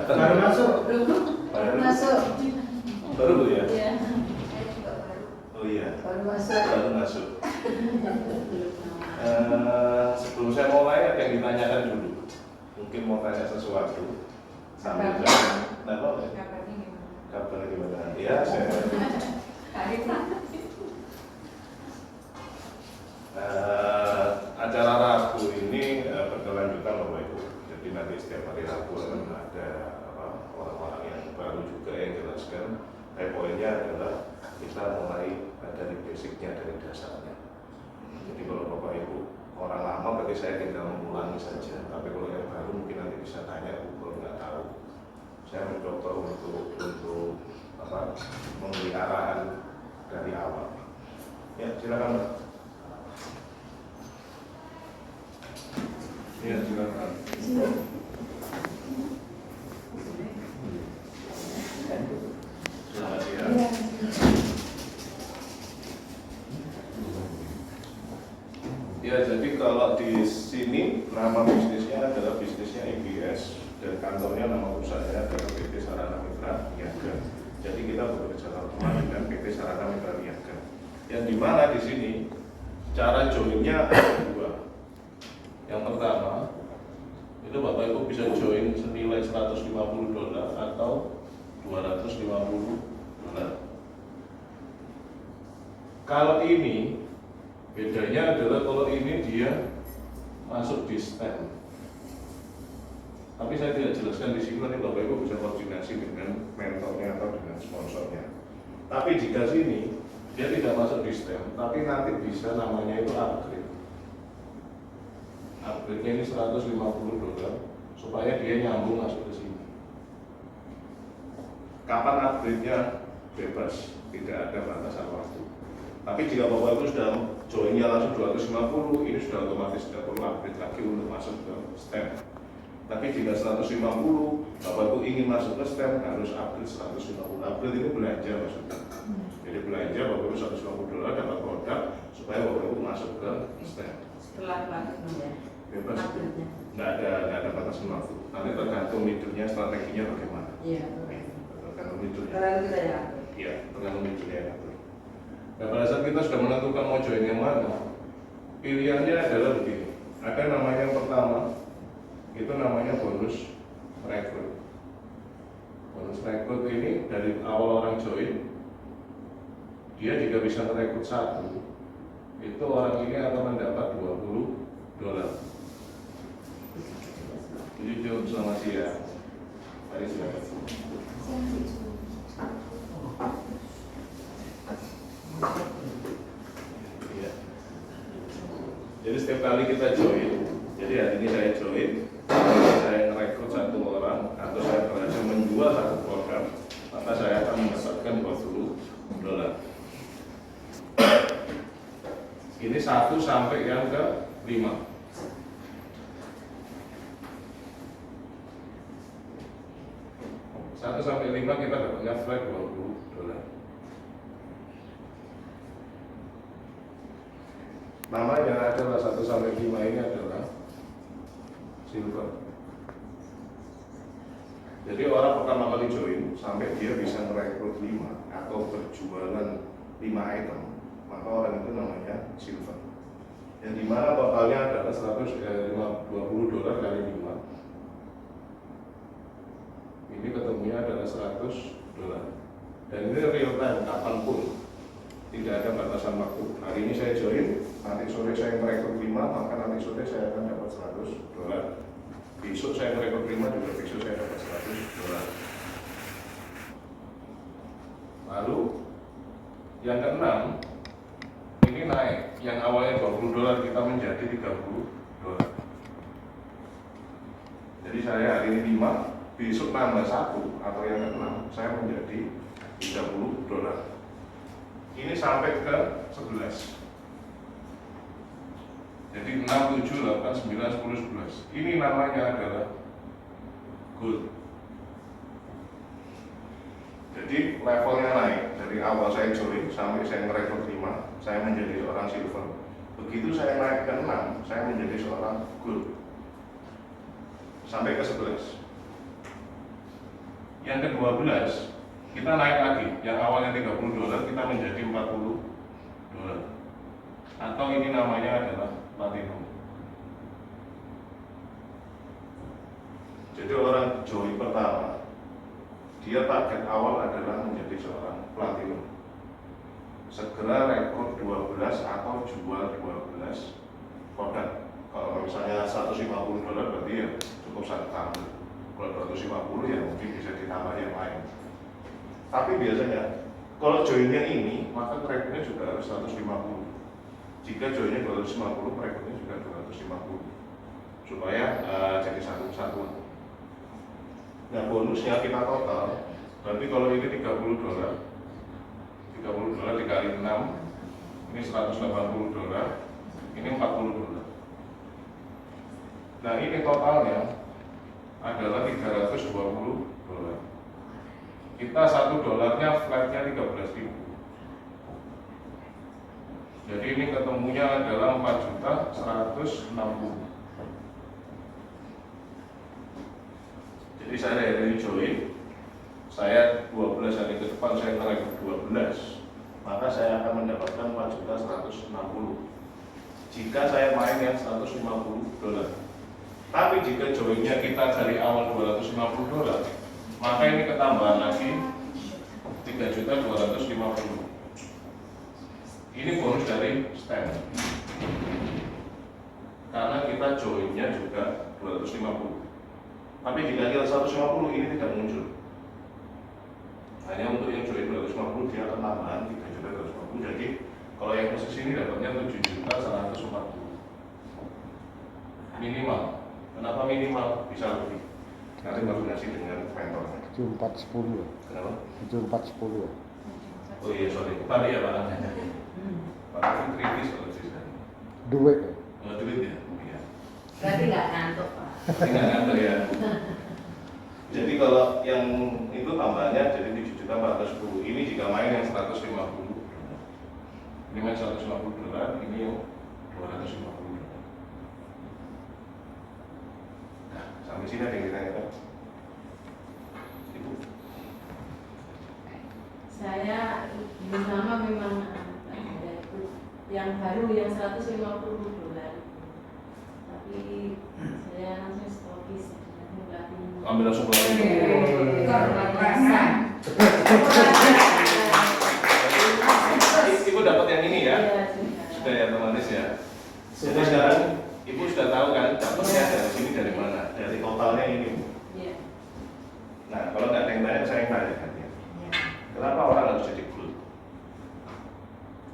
Baru masuk. Baru masuk. Baru Bu ya? Iya. Oh iya. Baru masuk. Baru masuk. Sebelum saya mulai ada yang ditanyakan dulu. Mungkin mau tanya sesuatu. Sambil saya. Kabar gimana? Ya, saya. Acara Rabu ini berkelanjutan Bapak Ibu. Jadi nanti setiap hari Rabu akan ada orang-orang yang baru juga yang jelaskan. Poinnya adalah kita mulai dari basicnya, dari dasarnya. Jadi kalau Bapak Ibu orang lama berarti saya tinggal mengulangi saja. Tapi kalau yang baru mungkin nanti bisa tanya kalau nggak tahu. Saya mencoba untuk memberi arahan dari awal. Ya silakan Mbak. Ya silakan. Selamat siang. Ya jadi kalau di sini nama bisnisnya adalah bisnisnya IBS dan kantornya nama usahanya adalah PT Sarana Mitra Niaga. Jadi kita bekerja sama dengan PT Sarana Mitra Niaga. Yang dimana di sini cara joinnya ada dua. Yang pertama itu Bapak Ibu bisa join senilai $150 atau $250. Kalau ini bedanya adalah kalau ini dia masuk di stem. Tapi saya tidak jelaskan di sini, nanti Bapak Ibu bisa koordinasi dengan mentornya atau dengan sponsornya. Tapi jika sini dia tidak masuk di stem, tapi nanti bisa namanya itu upgrade. Upgrade-nya ini $150 supaya dia nyambung masuk ke sini. Kapan upgrade-nya? Bebas, tidak ada batasan waktu. Tapi jika Bapak Ibu sudah join-nya langsung 250, ini sudah otomatis tidak perlu upgrade lagi untuk masuk ke stem. Tapi jika 150, Bapak Ibu ingin masuk ke stem harus upgrade 150. Upgrade ini belanja maksudnya. Jadi belanja Bapak Ibu $150 dapat produk supaya Bapak Ibu masuk ke stem. Setelah ya. Bebas. Nggak ada batasan waktu. Nanti tergantung leadernya, strateginya bagaimana. Iya. Tergantung leadernya. Terlalu kita ya. Iya, tergantung leadernya. Nah, pada saat kita sudah menentukan mau join yang mana, pilihannya adalah begini. Ada namanya yang pertama, itu namanya bonus rekrut. Bonus rekrut ini dari awal orang join, dia jika bisa merekrut satu, itu orang ini akan mendapat $20. Jadi jawab selamat siang. Mari silakan. Ya. Jadi setiap kali kita join, jadi hari ini saya join, saya merekrut satu orang atau saya berhasil menjual satu program, maka saya akan mendapatkan $20. Ini 1 sampai yang ke 5. Satu sampai 5 kita dapatnya flat $20. Namanya adalah 1 sampai 5 ini adalah silver. Jadi orang pertama kali join sampai dia bisa merekrut 5 atau berjualan 5 item, maka orang itu namanya silver. Yang dimana totalnya adalah $20 kali 5. Ini ketemunya adalah $100. Dan ini real time, kapanpun, tidak ada batasan waktu. Hari ini saya join, nanti sore saya merekrut 5, maka nanti sore saya akan dapat $100. Besok saya merekrut 5, juga besok saya dapat $100. Lalu yang keenam, ini naik. Yang awalnya $20 kita menjadi $30. Jadi saya hari ini 5, besok nambah 1 atau yang keenam, saya menjadi $30. Ini sampai ke 11. Jadi 6, 7, 8, 9, 10, 11. Ini namanya adalah gold. Jadi levelnya naik. Dari awal saya join sampai saya merekrut 5, saya menjadi seorang silver. Begitu saya naik ke 6, saya menjadi seorang gold. Sampai ke 11. Yang ke-12 kita naik lagi, yang awalnya $30 kita menjadi $40, atau ini namanya adalah platinum. Jadi orang join pertama, dia target awal adalah menjadi seorang platinum, segera rekor 12 atau jual 12 produk. Kalau misalnya $150 berarti ya cukup satu tahun. Kalau 250 ya mungkin bisa ditambah yang lain. Tapi biasanya kalau joinnya ini maka tracknya juga harus 150. Jika joinnya 250, tracknya juga 250 supaya jadi satu kesatuan. Nah bonusnya kita total berarti kalau ini $30 dikali 6 ini $180, ini $40. Nah ini totalnya adalah $320. Kita $1-nya flatnya 13.000. Jadi ini ketemunya adalah 4.160. Jadi saya dari join, saya 12 hari ke depan saya naik ke 12, maka saya akan mendapatkan 4.160. Jika saya main yang $150. Tapi jika joinnya kita dari awal $250, maka ini ketambahan lagi 3.250. Ini bonus dari stand. Karena kita joinnya juga 250. Tapi jika kita 150 ini tidak muncul. Hanya untuk yang join 250 dia akan tambahan 3.250. Jadi kalau yang posisi ini dapatnya 7.140 minimal. Kenapa minimal? Bisa lebih. Nanti koordinasi dengan mentor. 7410. Kenapa? 7410. Oh iya sorry. Balik ya Pak. Pak itu kritis kalau sisa. Duit. Oh duit ya. Iya. Berarti nggak ngantuk Pak. Tinggal ngantor ya. Jadi kalau yang itu tambahnya jadi 7.410. Ini jika main yang 150. Ini main $150, ini yang 250. Nah, sampai sini ada yang ditanyakan? Ibu? Saya bersama memang ada itu yang baru yang $150. Tapi saya langsung stokis Ambil langsung keluar. Ibu dapat yang ini ya? Sudah ya otomatis ya. Jadi sekarang ibu sudah tahu kan dapatnya dari sini dari mana? Dari totalnya ini. Iya. Nah kalau nggak ada yang tanya saya yang tanya kan ya. Kenapa orang harus jadi gold?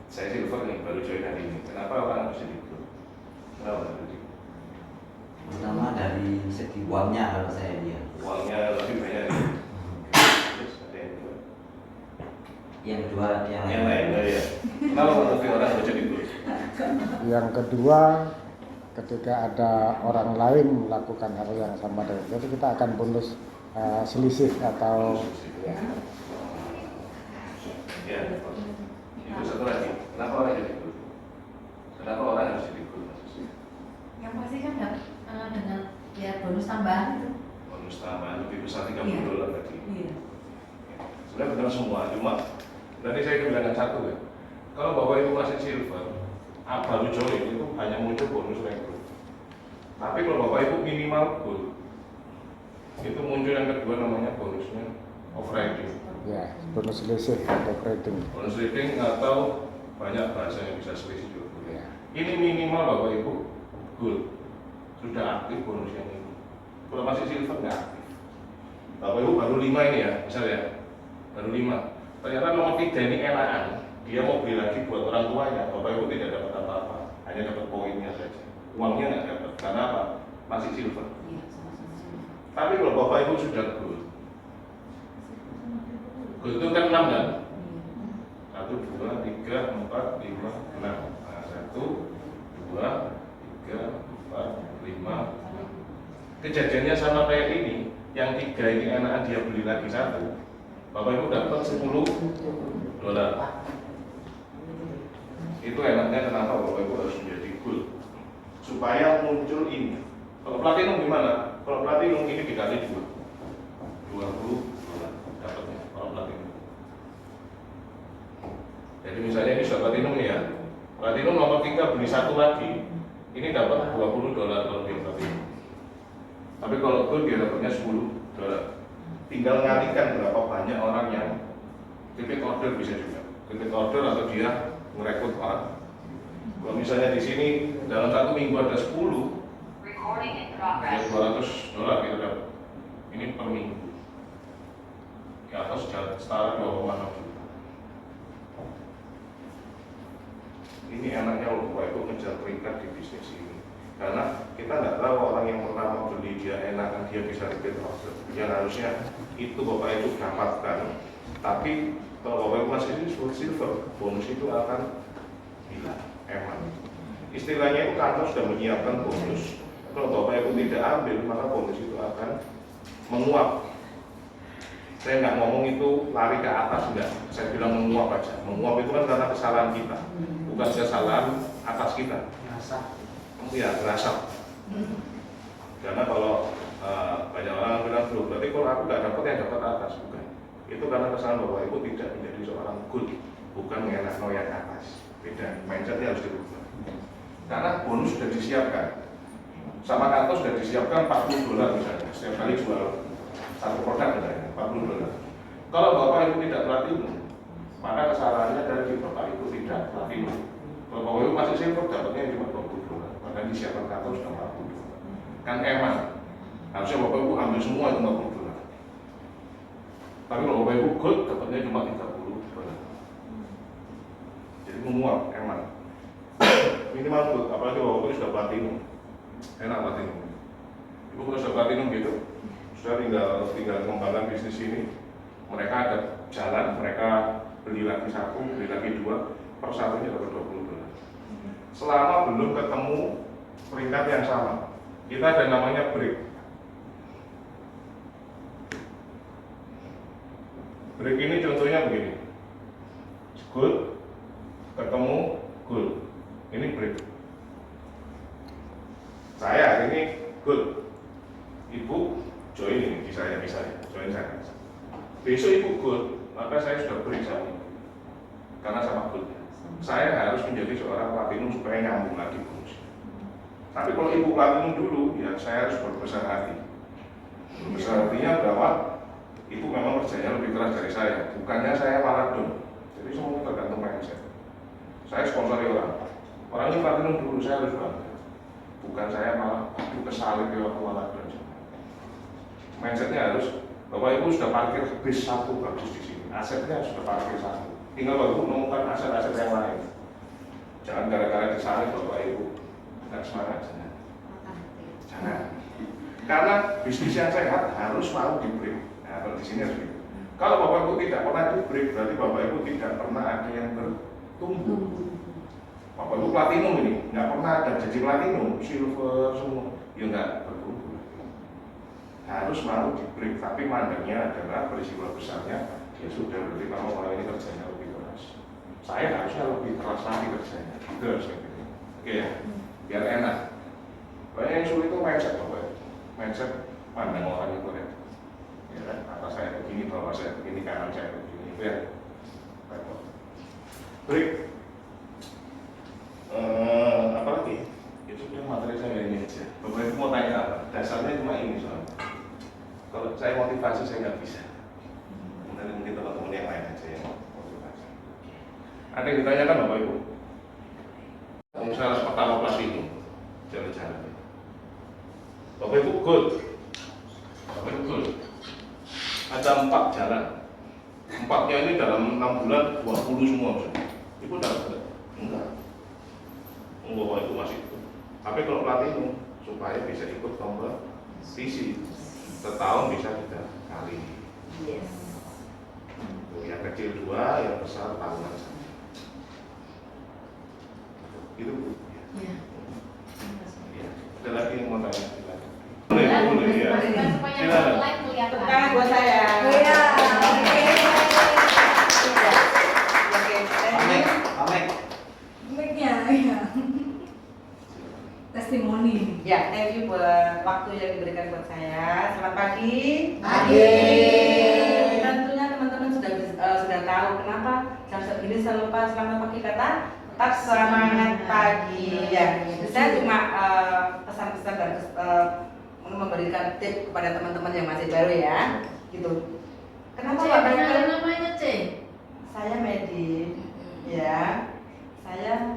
Saya silver nih baru join hari ini. Kenapa orang harus jadi gold? Kenapa harus jadi gold? Pertama dari segi uangnya kalau saya lihat. Uangnya lebih banyak ya. Terus ada yang kedua. Yang kedua Yang lain ya. Kenapa lebih orang harus jadi gold? Yang kedua, ketika ada orang lain melakukan hal yang sama dengan itu, kita akan bonus selisih atau Ya. Itu satu lagi. Kenapa orang jadi gold? Kenapa orang harus jadi gold? Yang pasti kan dengan ya bonus tambahan itu. Bonus tambahan lebih besar $30 tadi. Iya. Sebenarnya benar semua, cuma tadi saya kebilangan satu ya. Kalau Bapak Ibu masih silver, baru join itu hanya muncul bonus rekrut. Tapi kalau Bapak Ibu minimal gold, itu muncul yang kedua namanya bonusnya overriding. ya bonus selisih atau trading. Bonus reading atau banyak bahasa yang bisa selisih juga boleh. Ya. Ini minimal Bapak Ibu gold sudah aktif bonus yang ini. Kalau masih silver nggak aktif. Bapak Ibu baru 5 ini ya, misalnya baru 5. Ternyata nomor 3 ini enakan. Dia mau beli lagi buat orang tuanya, Bapak Ibu tidak dapat apa-apa, hanya dapat poinnya saja. Uangnya nggak dapat, karena apa? Masih silver. Iya, sama-sama. Tapi kalau Bapak Ibu sudah gold, gold itu kan 6 kan? 1, 2, 3, 4, 5, 6. Nah, 1, 2, 3, 4, 5, 6. Kejadiannya sama kayak ini, yang 3 ini enakan dia beli lagi 1, Bapak Ibu dapat $10. Itu enaknya kenapa Bapak Ibu harus menjadi gold, supaya muncul ini. Kalau platinum gimana? Kalau platinum ini dikali 2, $20. Jadi misalnya ini sudah platinum nih ya. Platinum nomor 3 beli satu lagi, ini dapat $20 kalau dia platinum. Tapi kalau gold dia dapatnya $10. Tinggal ngalikan berapa banyak orang yang repeat order bisa juga. Repeat order atau dia merekrut orang. Kalau misalnya di sini dalam 1 minggu ada 10, ya $200 kita dapat. Ini per minggu. Ya atau setara 2,6 juta. Ini enaknya loh, Bapak Ibu ngejar peringkat di bisnis ini. Karena kita nggak tahu orang yang pertama beli dia enakan dia bisa repeat order. Yang harusnya itu Bapak Ibu dapatkan. Tapi kalau Bapak Ibu masih silver, bonus itu akan hilang. Emang. Istilahnya itu kantor sudah menyiapkan bonus. Kalau Bapak Ibu tidak ambil, maka bonus itu akan menguap. Saya nggak ngomong itu lari ke atas, enggak. Saya bilang menguap aja. Menguap itu kan karena kesalahan kita, bukan kesalahan atas kita. Ya, berasap. Karena kalau banyak orang bilang dulu, berarti kalau aku nggak dapat yang dapat atas, bukan. Itu karena kesalahan Bapak Ibu tidak menjadi seorang good, bukan mengenak yang atas. Beda, mindsetnya harus dirubah. Karena bonus sudah disiapkan. Sama kantor sudah disiapkan $40 misalnya, setiap kali jual satu produk misalnya, $40. Kalau Bapak Ibu tidak platinum, maka kesalahannya dari Bapak Ibu tidak platinum. Kalau Bapak Ibu masih silver, dapatnya cuma $20. Maka disiapkan kantor sudah $40. Kan emang, harusnya Bapak Ibu ambil semua itu $40. Tapi kalau Bapak Ibu gold, dapatnya cuma $30. Jadi menguap, emang. Minimal gold, apalagi Bapak Ibu sudah platinum. Enak platinum. Ibu kalau sudah platinum gitu, sudah tinggal mengembangkan bisnis ini. Mereka ada jalan, mereka beli lagi 1, beli lagi 2, per satunya dapat $20. Selama belum ketemu peringkat yang sama, kita ada namanya break. Break ini contohnya begini, gold ketemu gold, ini break. Saya ini gold, ibu join ini di saya misalnya, join saya. Besok ibu gold, maka saya sudah break sama ibu, karena sama gold. Saya harus menjadi seorang platinum supaya nyambung lagi bonusnya. Tapi kalau ibu platinum dulu, ya saya harus berbesar hati. Berbesar hatinya bahwa ibu memang kerjanya lebih keras dari saya, bukannya saya malah down. Jadi semuanya tergantung mindset. Saya sponsori orang ini platinum dulu, saya harus bangga. Bukan saya malah kesalip ya waktu malah down. Mindsetnya harus, Bapak Ibu sudah parkir bis 1 bagus di sini, asetnya sudah parkir 1. Tinggal Bapak Ibu menemukan aset-aset yang lain. Jangan gara-gara disalip Bapak Ibu nggak semangat, jangan. Karena bisnis yang sehat harus mau di break. Nah, kalau di sini harus gitu. Kalau Bapak Ibu tidak pernah di break, berarti Bapak Ibu tidak pernah ada yang bertumbuh. Bapak Ibu platinum ini, nggak pernah ada jadi platinum, silver semua, ya nggak bertumbuh. Harus mau di break, tapi mandangnya adalah peristiwa besarnya. Ya sudah, berarti kamu orang ini kerjanya lebih keras. Saya harusnya lebih keras lagi kerjanya. Itu harus gitu. Oke ya, biar enak. Banyak yang sulit itu mindset Bapak. Mindset pandang orang itu ya. Ya kan, atas saya begini, bawah saya begini, kanan saya begini. Itu ya. Break. Apa lagi? Ya sudah, materi saya ini aja. Bapak Ibu mau tanya apa? Dasarnya cuma ini soalnya. Kalau saya motivasi saya nggak bisa. Mungkin teman-teman yang lain aja yang motivasi. Ada yang ditanyakan Bapak Ibu? Misalnya pertama platinum, jalan-jalan. Bapak Ibu gold. Bapak Ibu gold. Ada 4 jalan. 4-nya ini dalam 6 bulan 20 semua. Ibu dapat? Enggak. Bapak Ibu masih itu. Tapi kalau platinum supaya bisa ikut kompetisi, setahun bisa 3 kali. Yes. Yang kecil 2, yang besar tahunan saja. Itu Bu. Ya. Ya. Ada lagi yang mau tanya? Boleh, ya. supaya yang Silakan. lain kelihatan. Tepuk tangan buat saya. Iya. Oke, Pamek, pamek. Mic-nya, ya. Testimoni. Ya, thank you buat waktu yang diberikan buat saya. Selamat pagi. Pagi. Tentunya teman-teman sudah tahu kenapa jam segini selamat pagi kata tetap semangat pagi ya. Saya cuma pesan-pesan dan memberikan tip kepada teman-teman yang masih baru ya, gitu. Kenapa C, Pak kenalin Michael? namanya C. Saya Medi, ya. Saya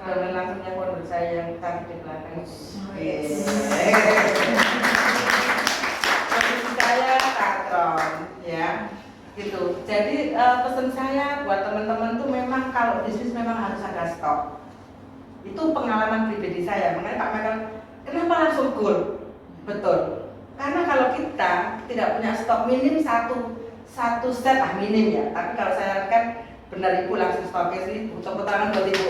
boleh langsung yang folder saya yang taruh di belakang. Posisi saya katron, ya. Gitu. Jadi pesan saya buat teman-teman tuh memang kalau bisnis memang harus ada stok. Itu pengalaman pribadi saya. Makanya Pak Michael, kenapa langsung goal? Betul. Karena kalau kita tidak punya stok minim satu set lah minim ya. Tapi kalau saya kan benar Ibu langsung stoknya sih. Tepuk tangan buat Ibu.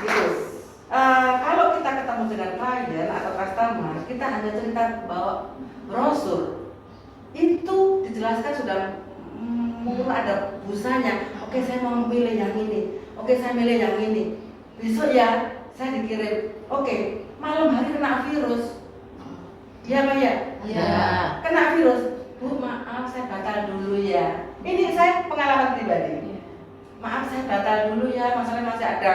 Gitu. Kalau kita ketemu dengan klien atau customer, kita hanya cerita bawa brosur. Itu dijelaskan sudah ada busanya. Oke, saya mau pilih yang ini. Oke, saya milih yang ini. Besok ya saya dikirim. Oke, malam hari kena virus. Iya Pak ya? Iya. Kena virus. Bu, maaf saya batal dulu ya. Ini saya pengalaman pribadi. Maaf saya batal dulu ya, masalahnya masih ada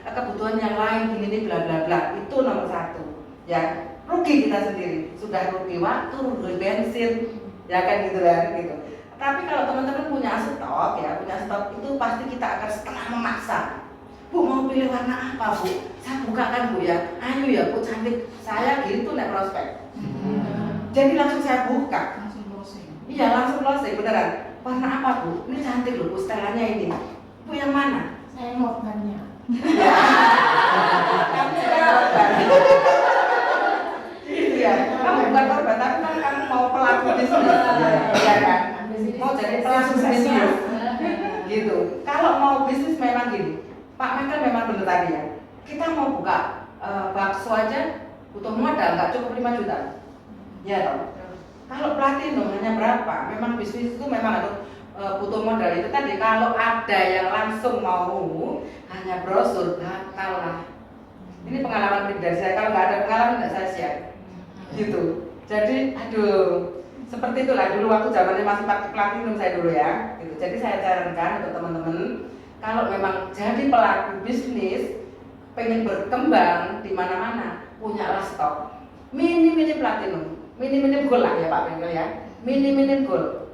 kebutuhan yang lain gini bla bla bla. Itu nomor satu. Ya, rugi kita sendiri. Sudah rugi waktu, rugi bensin, ya kan gitu kan gitu. Tapi kalau teman-teman punya stok ya, itu pasti kita akan setengah memaksa. Bu mau pilih warna apa Bu? Saya bukakan Bu ya. Ayo ya Bu cantik. Saya gitu nek prospek. Jadi langsung saya buka. Langsung closing. Iya langsung closing beneran. Warna apa Bu? Ini cantik loh Bu setelannya ini. Bu yang mana? Saya ngorbannya. Kamu sudah korban. Iya. Kamu bukan korban tapi kan kamu mau pelaku bisnis. Iya kan? Mau jadi pelaku bisnis. Gitu. Kalau mau bisnis memang gini. Pak Michael memang benar tadi ya. Kita mau buka bakso aja butuh modal nggak cukup 5 juta. Ya toh. Kalau platinum hanya berapa? Memang bisnis itu memang harus butuh modal itu tadi. Kalau ada yang langsung mau hanya brosur batal lah. Ini pengalaman pribadi saya. Kalau nggak ada pengalaman nggak saya share. Gitu. Jadi aduh seperti itulah dulu waktu zamannya masih pakai platinum saya dulu ya. Gitu. Jadi saya sarankan untuk teman-teman kalau memang jadi pelaku bisnis, pengen berkembang di mana-mana, punyalah stok. Minim platinum, minim gold lah ya Pak Michael ya. Minim gold.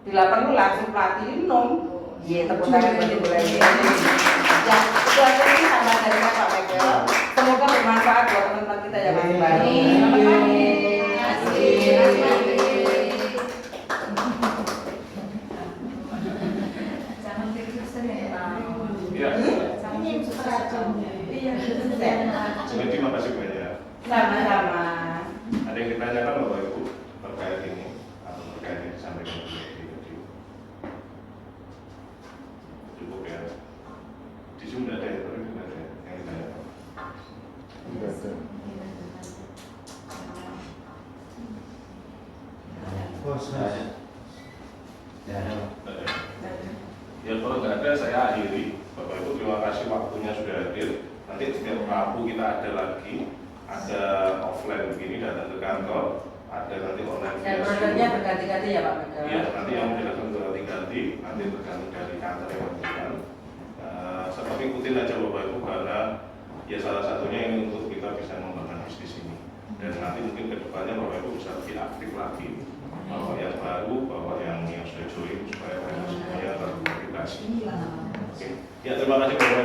Bila perlu langsung platinum. Iya, tepuk tangan buat Ibu lagi. Ya, itu aja sih tambahan dari Pak Michael. Semoga bermanfaat buat teman-teman kita yang masih baru. Selamat pagi. Terima kasih. Jangan pikir ya Pak. Iya. Ini racun. Iya, Jadi terima kasih banyak. sama-sama. Ada yang ditanyakan Bapak Ibu terkait ini atau terkait yang disampaikan oleh tadi? Cukup ya. Di Zoom tidak ada ya, tapi tidak ada yang ditanyakan. Tidak ada. Ya, ada. Tidak ada. Ya kalau nggak ada saya akhiri. Bapak Ibu terima kasih waktunya sudah hadir. Nanti setiap Rabu kita ada lagi, ada offline begini datang ke kantor, ada nanti online Dan via produknya Zoom. berganti-ganti ya Pak Michael. Iya, nanti yang menjelaskan berganti-ganti, nanti tergantung dari kantor yang memberikan. Seperti ikutin aja Bapak Ibu karena ya salah satunya ini untuk kita bisa mengembangkan bisnis ini. Dan nanti mungkin kedepannya Bapak Ibu bisa lebih aktif lagi, bawa yang baru, bawa yang sudah join supaya semuanya terkomunikasi. Oke. Ya terima kasih Bapak Ibu.